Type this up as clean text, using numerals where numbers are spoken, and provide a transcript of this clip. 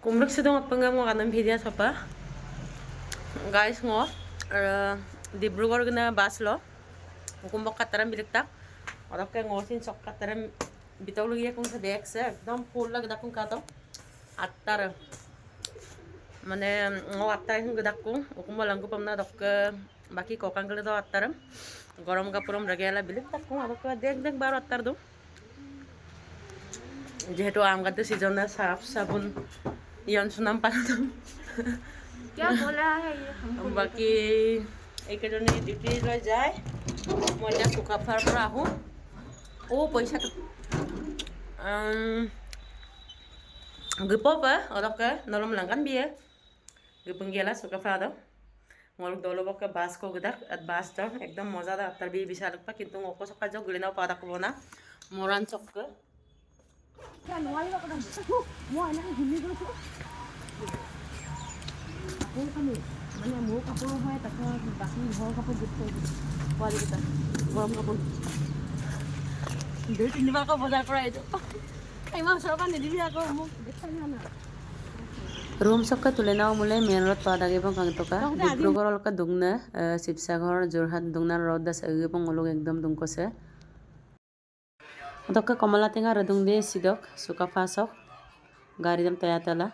Kumruk sidong apanga mo kanang video sopa. Guys ngo Dibrugarh gna bus lo. Kumbok kataram biliktak. Orok ke ngosin sok kataram bitog lugia kung sa dex ekdom full lag dakung kato. Attar মানে আটটাই ডাকো ওকুম লাঙ্গু পাম না দক বাকি ককাঙ্গলে তো আটটারম গরম কাপড়ম রেগেলা বিলিক তাকো আদক দেখ দেখ বার আটটার দো যেহেতু আম গাতে সিজনে সাফ সাবুন ইয়ন সুনাম পালাম क्या बोला है ये বাকি এইকেইজনী ডিউটি লৈ যায় মই এতিয়া চুকাফাৰ পৰা আহোঁ পইচাটো Gepop অলপ নলম লাংকান বিয়ে গেপং গেলা সুকাফা দাও মলক দলবক বাস কো গদাক আত বাস দাও একদম মজা দা আতার বি বিশাল পা কিন্তু অকো সকা জ গলিনাও পা দাকব না মরান চক क्या नवाई का कदम मो आना हिन्दी को কাপোৰ কানি মানে মোৰ কাপোৰ হয় তাতে বাকি ঘৰ কাপোৰ গিফ্ট কৰি পোৱালি কেইটা গৰম কাপোৰ 2-3 বাৰ বজাৰ কৰা এইটো ইমান সৰকা নিদিবি আকৌ মোক দেখাই না रूम सबका तुलेनाव मुले मेन रोड पादा गे बंग तोका डिब्रुगढ़ अलका दुंगना शिवसागर जोरहाट दुंगना रोड दस अगे बंग लोग एकदम दुंको से तोका कमला तेंगा रदुंग दे सिदक सुका फासक गाड़ी दम तया तला